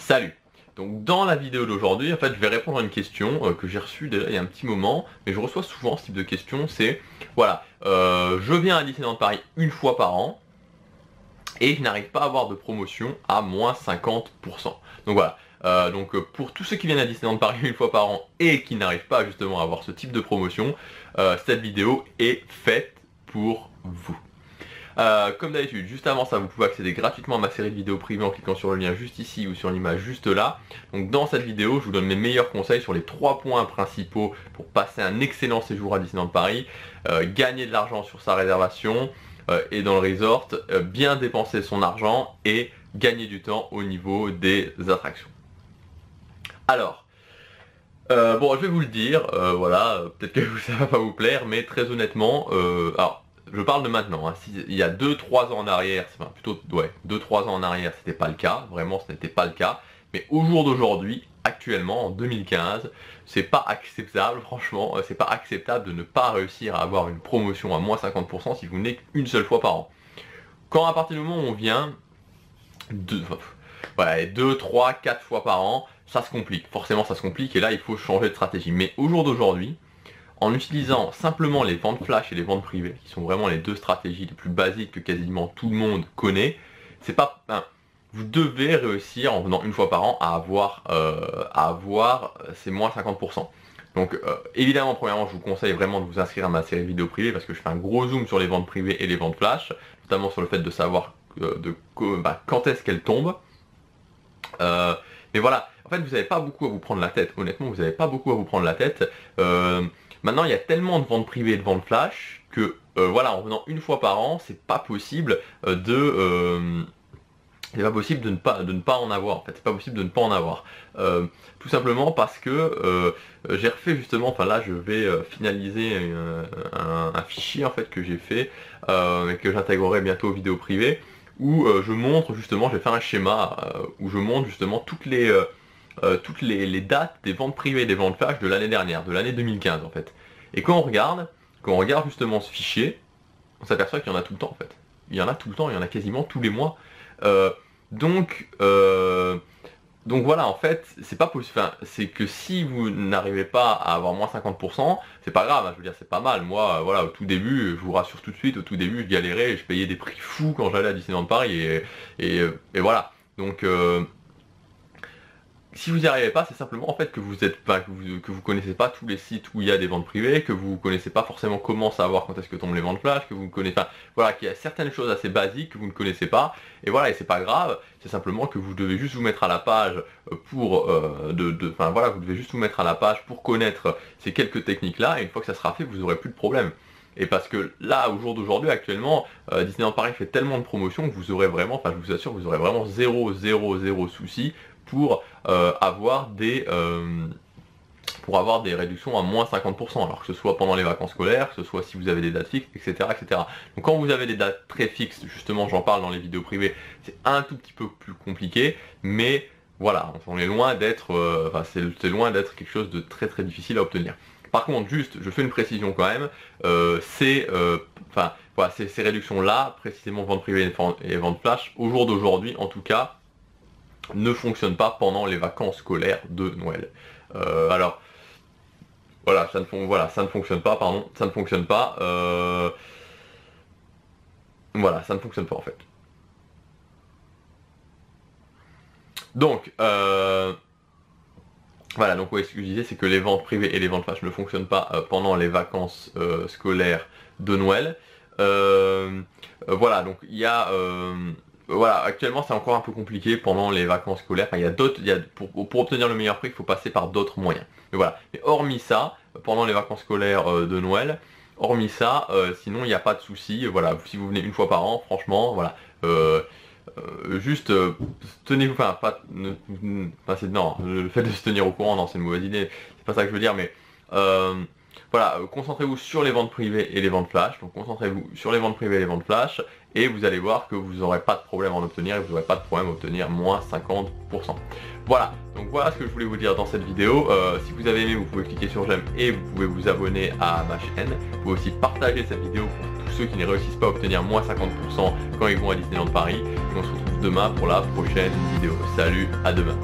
Salut! Donc dans la vidéo d'aujourd'hui, en fait, je vais répondre à une question que j'ai reçue déjà il y a un petit moment, mais je reçois souvent ce type de question, c'est, voilà, je viens à Disneyland Paris une fois par an, et je n'arrive pas à avoir de promotion à moins 50%. Donc voilà, pour tous ceux qui viennent à Disneyland Paris une fois par an, et qui n'arrivent pas justement à avoir ce type de promotion, cette vidéo est faite pour vous. Comme d'habitude, juste avant ça, vous pouvez accéder gratuitement à ma série de vidéos privées en cliquant sur le lien juste ici ou sur l'image juste là. Donc dans cette vidéo, je vous donne mes meilleurs conseils sur les 3 points principaux pour passer un excellent séjour à Disneyland Paris, gagner de l'argent sur sa réservation et dans le resort, bien dépenser son argent et gagner du temps au niveau des attractions. Alors, bon, je vais vous le dire, voilà, peut-être que ça va pas vous plaire, mais très honnêtement, alors, je parle de maintenant, hein. Il y a 2-3 ans en arrière, enfin plutôt, ouais, 2-3 ans en arrière, c'était pas le cas, vraiment ce n'était pas le cas, mais au jour d'aujourd'hui, actuellement, en 2015, c'est pas acceptable, franchement, c'est pas acceptable de ne pas réussir à avoir une promotion à moins 50% si vous venez qu'une seule fois par an. Quand à partir du moment où on vient, 2, 3, 4 fois par an, ça se complique, forcément ça se complique, et là il faut changer de stratégie. Mais au jour d'aujourd'hui, en utilisant simplement les ventes flash et les ventes privées, qui sont vraiment les deux stratégies les plus basiques que quasiment tout le monde connaît, c'est pas, vous devez réussir en venant une fois par an à avoir ces moins 50%. Donc évidemment, premièrement, je vous conseille vraiment de vous inscrire à ma série vidéo privée parce que je fais un gros zoom sur les ventes privées et les ventes flash, notamment sur le fait de savoir quand est-ce qu'elles tombent. Mais voilà, en fait, vous n'avez pas beaucoup à vous prendre la tête. Honnêtement, vous n'avez pas beaucoup à vous prendre la tête. Maintenant, il y a tellement de ventes privées et de ventes flash que, voilà, en venant une fois par an, c'est pas possible de ne pas en avoir. En fait, c'est pas possible de ne pas en avoir. Tout simplement parce que j'ai refait justement, enfin là, je vais finaliser un fichier en fait que j'ai fait et que j'intégrerai bientôt aux vidéos privées où je montre justement, je vais faire un schéma où je montre justement toutes les dates des ventes privées et des ventes flash de l'année dernière, de l'année 2015 en fait. Et quand on regarde justement ce fichier, on s'aperçoit qu'il y en a tout le temps en fait. Il y en a tout le temps, il y en a quasiment tous les mois. Donc voilà, en fait, c'est pas possible. Enfin, c'est que si vous n'arrivez pas à avoir moins 50%, c'est pas grave, hein, je veux dire, c'est pas mal. Moi, voilà, au tout début, je vous rassure tout de suite, au tout début, je galérais, je payais des prix fous quand j'allais à Disneyland Paris, et voilà. Donc, si vous n'y arrivez pas, c'est simplement en fait que vous connaissez pas tous les sites où il y a des ventes privées, que vous connaissez pas forcément comment savoir quand est-ce que tombent les ventes flash, que vous connaissez, voilà, qu'il y a certaines choses assez basiques que vous ne connaissez pas, et voilà, et c'est pas grave, c'est simplement que vous devez juste vous mettre à la page pour, voilà, vous devez juste vous mettre à la page pour connaître ces quelques techniques-là, et une fois que ça sera fait, vous aurez plus de problème. Et parce que là, au jour d'aujourd'hui, actuellement, Disneyland Paris fait tellement de promotions que vous aurez vraiment, enfin je vous assure, vous aurez vraiment 0 souci pour avoir des réductions à moins 50%, alors que ce soit pendant les vacances scolaires, que ce soit si vous avez des dates fixes, etc. etc. Donc quand vous avez des dates très fixes, justement j'en parle dans les vidéos privées, c'est un tout petit peu plus compliqué, mais voilà, on est loin d'être, c'est loin d'être quelque chose de très très difficile à obtenir. Par contre, juste, je fais une précision quand même, ces réductions-là, précisément vente privée et vente flash, au jour d'aujourd'hui en tout cas, ne fonctionnent pas pendant les vacances scolaires de Noël. Alors, voilà, ça ne fonctionne pas, pardon, ça ne fonctionne pas, voilà, ça ne fonctionne pas en fait. Donc, voilà, donc ouais, ce que je disais, c'est que les ventes privées et les ventes flash ne fonctionnent pas pendant les vacances scolaires de Noël. Voilà, donc il y a... voilà, actuellement c'est encore un peu compliqué pendant les vacances scolaires. Enfin, pour obtenir le meilleur prix, il faut passer par d'autres moyens. Mais voilà. Mais hormis ça, pendant les vacances scolaires de Noël, hormis ça, sinon il n'y a pas de souci. Voilà, si vous venez une fois par an, franchement, voilà. Juste tenez-vous, non, le fait de se tenir au courant, non, c'est une mauvaise idée. C'est pas ça que je veux dire, mais voilà, concentrez-vous sur les ventes privées et les ventes flash. Donc concentrez-vous sur les ventes privées et les ventes flash, et vous allez voir que vous n'aurez pas de problème à en obtenir, et vous n'aurez pas de problème à obtenir moins 50%. Voilà, donc voilà ce que je voulais vous dire dans cette vidéo. Si vous avez aimé, vous pouvez cliquer sur j'aime et vous pouvez vous abonner à ma chaîne. Vous pouvez aussi partager cette vidéo pour tous ceux qui ne réussissent pas à obtenir moins 50% quand ils vont à Disneyland Paris. Et on se retrouve demain pour la prochaine vidéo. Salut, à demain.